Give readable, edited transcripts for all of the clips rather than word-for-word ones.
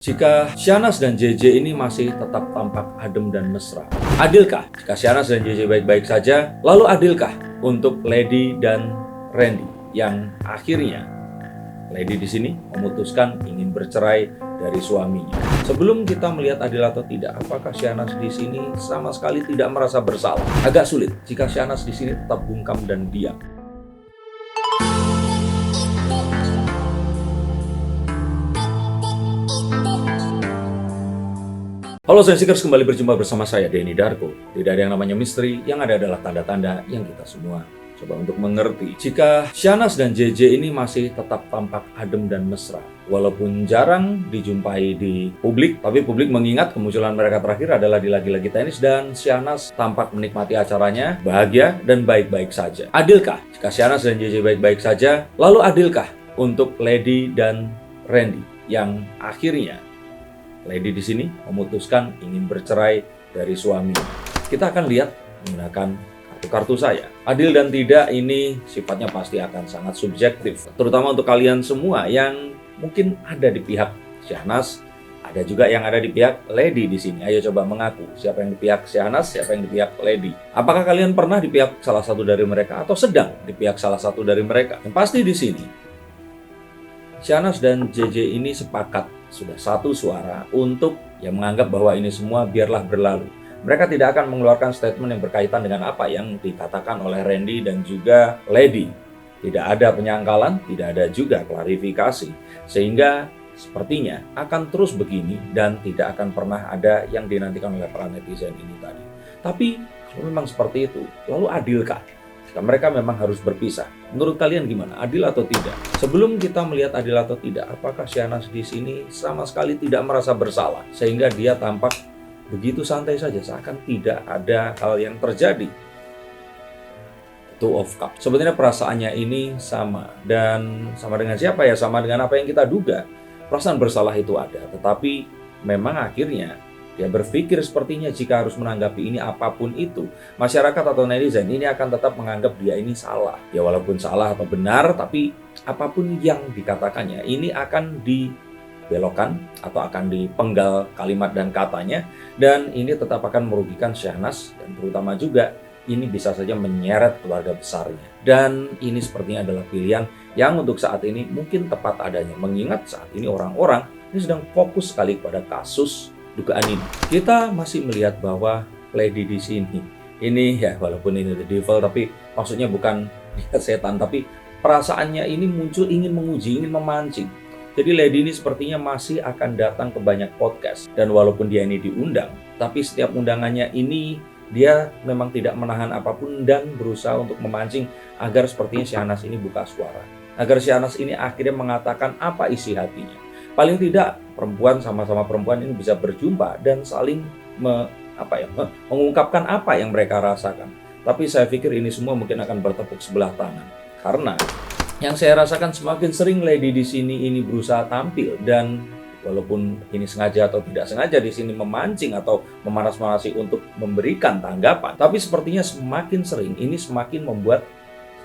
Jika Syahnas dan JJ ini masih tetap tampak adem dan mesra, adilkah jika Syahnas dan JJ baik-baik saja? Lalu adilkah untuk Lady dan Randy yang akhirnya Lady di sini memutuskan ingin bercerai dari suaminya? Sebelum kita melihat adil atau tidak, apakah Syahnas di sini sama sekali tidak merasa bersalah? Agak sulit jika Syahnas di sini tetap bungkam dan diam. Halo Sensikers, kembali berjumpa bersama saya Denny Darko. Tidak ada yang namanya misteri, yang ada adalah tanda-tanda yang kita semua coba untuk mengerti. Jika Syahnas dan JJ ini masih tetap tampak adem dan mesra, walaupun jarang dijumpai di publik, tapi publik mengingat kemunculan mereka terakhir adalah di lagi-lagi tenis dan Syahnas tampak menikmati acaranya, bahagia dan baik-baik saja. Adilkah jika Syahnas dan JJ baik-baik saja? Lalu adilkah untuk Lady dan Randy yang akhirnya Lady di sini memutuskan ingin bercerai dari suaminya? Kita akan lihat menggunakan kartu saya. Adil dan tidak ini sifatnya pasti akan sangat subjektif, terutama untuk kalian semua yang mungkin ada di pihak Syahnas, ada juga yang ada di pihak Lady di sini. Ayo coba mengaku siapa yang di pihak Syahnas, siapa yang di pihak Lady. Apakah kalian pernah di pihak salah satu dari mereka atau sedang di pihak salah satu dari mereka? Yang pasti di sini Syahnas dan JJ ini sepakat, sudah satu suara untuk yang menganggap bahwa ini semua biarlah berlalu. Mereka tidak akan mengeluarkan statement yang berkaitan dengan apa yang dikatakan oleh Randy dan juga Lady. Tidak ada penyangkalan, tidak ada juga klarifikasi. Sehingga sepertinya akan terus begini dan tidak akan pernah ada yang dinantikan oleh para netizen ini tadi. Tapi kalau memang seperti itu, lalu adilkah jika mereka memang harus berpisah? Menurut kalian gimana? Adil atau tidak? Sebelum kita melihat adil atau tidak, apakah Syahnas di sini sama sekali tidak merasa bersalah sehingga dia tampak begitu santai saja, seakan tidak ada hal yang terjadi? Two of Cups. Sebenarnya perasaannya ini sama, dan sama dengan siapa ya? Sama dengan apa yang kita duga. Perasaan bersalah itu ada, tetapi memang akhirnya dia berpikir sepertinya jika harus menanggapi ini apapun itu, masyarakat atau netizen ini akan tetap menganggap dia ini salah. Ya walaupun salah atau benar, tapi apapun yang dikatakannya ini akan dibelokkan atau akan dipenggal kalimat dan katanya, dan ini tetap akan merugikan Syahnas dan terutama juga ini bisa saja menyeret keluarga besarnya. Dan ini sepertinya adalah pilihan yang untuk saat ini mungkin tepat adanya, mengingat saat ini orang-orang ini sedang fokus sekali pada kasus dugaan ini. Kita masih melihat bahwa Lady di sini ini ya, walaupun ini the devil, tapi maksudnya bukan dia setan, tapi perasaannya ini muncul ingin menguji, ingin memancing. Jadi Lady ini sepertinya masih akan datang ke banyak podcast, dan walaupun dia ini diundang, tapi setiap undangannya ini dia memang tidak menahan apapun dan berusaha untuk memancing agar sepertinya Syahnas ini buka suara, agar Syahnas ini akhirnya mengatakan apa isi hatinya. Paling tidak perempuan sama-sama perempuan ini bisa berjumpa dan saling mengungkapkan apa yang mereka rasakan. Tapi saya pikir ini semua mungkin akan bertepuk sebelah tangan, karena yang saya rasakan semakin sering Lady di sini ini berusaha tampil, dan walaupun ini sengaja atau tidak sengaja di sini memancing atau memanas-manasi untuk memberikan tanggapan, tapi sepertinya semakin sering ini semakin membuat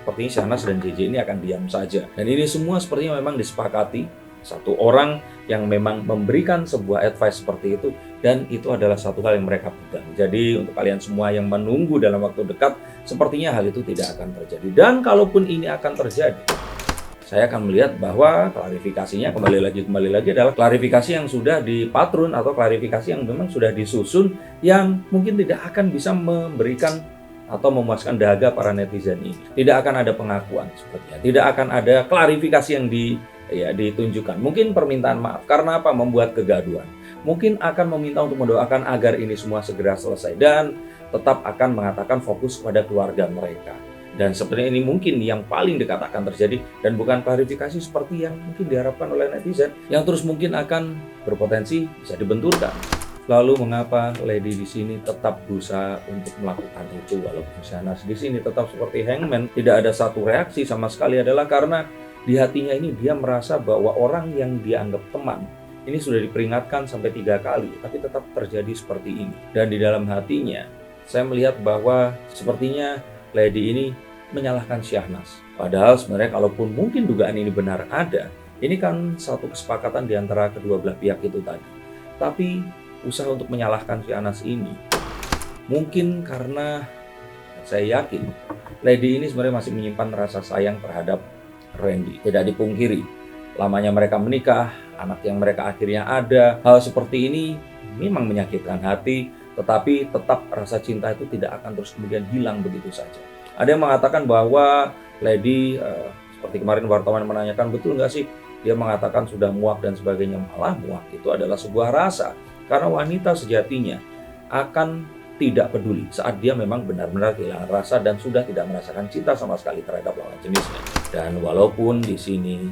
sepertinya Syahnas dan JJ ini akan diam saja. Dan ini semua sepertinya memang disepakati satu orang yang memang memberikan sebuah advice seperti itu, dan itu adalah satu hal yang mereka pegang. Jadi untuk kalian semua yang menunggu dalam waktu dekat, sepertinya hal itu tidak akan terjadi. Dan kalaupun ini akan terjadi, saya akan melihat bahwa klarifikasinya kembali lagi adalah klarifikasi yang sudah dipatrun atau klarifikasi yang memang sudah disusun, yang mungkin tidak akan bisa memberikan atau memuaskan dahaga para netizen ini. Tidak akan ada pengakuan sepertinya, tidak akan ada klarifikasi yang ditunjukkan. Mungkin permintaan maaf karena apa? Membuat kegaduhan. Mungkin akan meminta untuk mendoakan agar ini semua segera selesai, dan tetap akan mengatakan fokus pada keluarga mereka. Dan sebenarnya ini mungkin yang paling dekat akan terjadi, dan bukan klarifikasi seperti yang mungkin diharapkan oleh netizen, yang terus mungkin akan berpotensi bisa dibenturkan. Lalu mengapa Lady di sini tetap berusaha untuk melakukan itu, walaupun Syahnas di sini tetap seperti hangman, tidak ada satu reaksi sama sekali? Adalah karena di hatinya ini dia merasa bahwa orang yang dia anggap teman ini sudah diperingatkan sampai 3 kali, tapi tetap terjadi seperti ini. Dan di dalam hatinya saya melihat bahwa sepertinya Lady ini menyalahkan Syahnas. Padahal sebenarnya kalaupun mungkin dugaan ini benar ada, Ini kan satu kesepakatan di antara kedua belah pihak itu tadi. Tapi usaha untuk menyalahkan si Anas ini mungkin karena saya yakin Lady ini sebenarnya masih menyimpan rasa sayang terhadap Randy. Tidak dipungkiri, lamanya mereka menikah, anak yang mereka akhirnya ada, hal seperti ini memang menyakitkan hati, tetapi tetap rasa cinta itu tidak akan terus kemudian hilang begitu saja. Ada yang mengatakan bahwa Lady, seperti kemarin wartawan menanyakan, betul nggak sih dia mengatakan sudah muak dan sebagainya. Malah muak itu adalah sebuah rasa, karena wanita sejatinya akan tidak peduli saat dia memang benar-benar kehilangan rasa dan sudah tidak merasakan cinta sama sekali terhadap lawan jenisnya. Dan walaupun di sini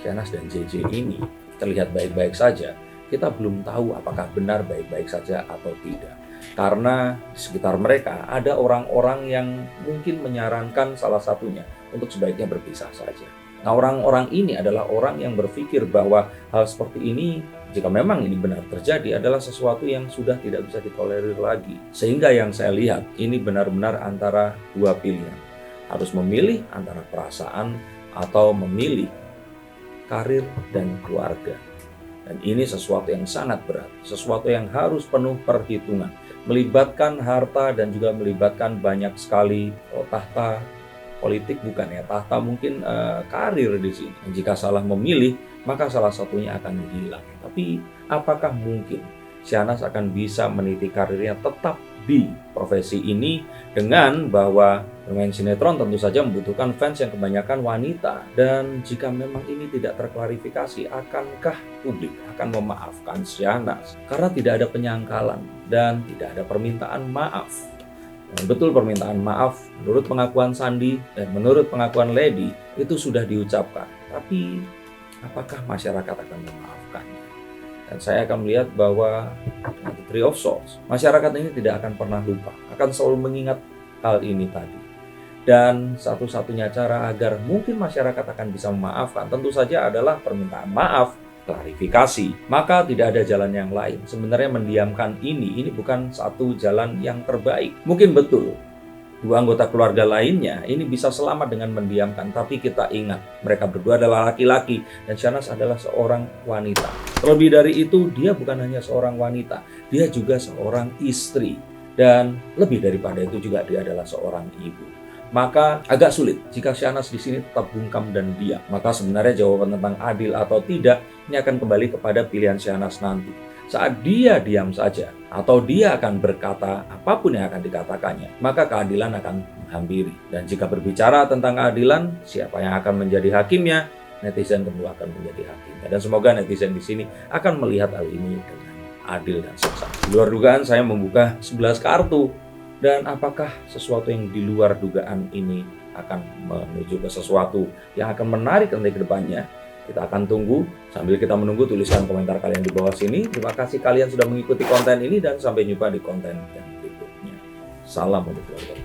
Shahnaz dan JJ ini terlihat baik-baik saja, kita belum tahu apakah benar baik-baik saja atau tidak. Karena di sekitar mereka ada orang-orang yang mungkin menyarankan salah satunya untuk sebaiknya berpisah saja. Nah, orang-orang ini adalah orang yang berpikir bahwa hal seperti ini, jika memang ini benar terjadi, adalah sesuatu yang sudah tidak bisa ditolerir lagi. Sehingga yang saya lihat, ini benar-benar antara dua pilihan. Harus memilih antara perasaan atau memilih karir dan keluarga. Dan ini sesuatu yang sangat berat, sesuatu yang harus penuh perhitungan. Melibatkan harta dan juga melibatkan banyak sekali tahta politik, bukan ya, tahta mungkin karir di sini. Dan jika salah memilih, maka salah satunya akan hilang. Tapi apakah mungkin Shahnaz akan bisa meniti karirnya tetap di profesi ini, dengan bahwa bermain sinetron tentu saja membutuhkan fans yang kebanyakan wanita. Dan jika memang ini tidak terklarifikasi, akankah publik akan memaafkan Shahnaz? Karena tidak ada penyangkalan dan tidak ada permintaan maaf. Dan betul, permintaan maaf menurut pengakuan Sandi dan menurut pengakuan Lady itu sudah diucapkan. Tapi apakah masyarakat akan memaafkannya? Dan saya akan melihat bahwa the Three of Swords, masyarakat ini tidak akan pernah lupa, akan selalu mengingat hal ini tadi. Dan satu-satunya cara agar mungkin masyarakat akan bisa memaafkan tentu saja adalah permintaan maaf, klarifikasi. Maka tidak ada jalan yang lain. Sebenarnya mendiamkan ini bukan satu jalan yang terbaik. Mungkin betul dua anggota keluarga lainnya ini bisa selamat dengan mendiamkan, tapi kita ingat mereka berdua adalah laki-laki dan Shahnaz adalah seorang wanita. Terlebih dari itu, dia bukan hanya seorang wanita, dia juga seorang istri, dan lebih daripada itu juga dia adalah seorang ibu. Maka agak sulit jika Shahnaz di sini tetap bungkam dan diam. Maka sebenarnya jawaban tentang adil atau tidak ini akan kembali kepada pilihan Shahnaz nanti. Saat dia diam saja atau dia akan berkata apapun yang akan dikatakannya, maka keadilan akan menghampiri. Dan jika berbicara tentang keadilan, siapa yang akan menjadi hakimnya? Netizen tentu akan menjadi hakimnya. Dan semoga netizen di sini akan melihat hal ini dengan adil dan sesat. Di luar dugaan saya membuka 11 kartu. Dan apakah sesuatu yang di luar dugaan ini akan menuju ke sesuatu yang akan menarik nanti ke depannya? Kita akan tunggu. Sambil kita menunggu, tuliskan komentar kalian di bawah sini. Terima kasih kalian sudah mengikuti konten ini dan sampai jumpa di konten yang berikutnya. Salam untuk keluarga.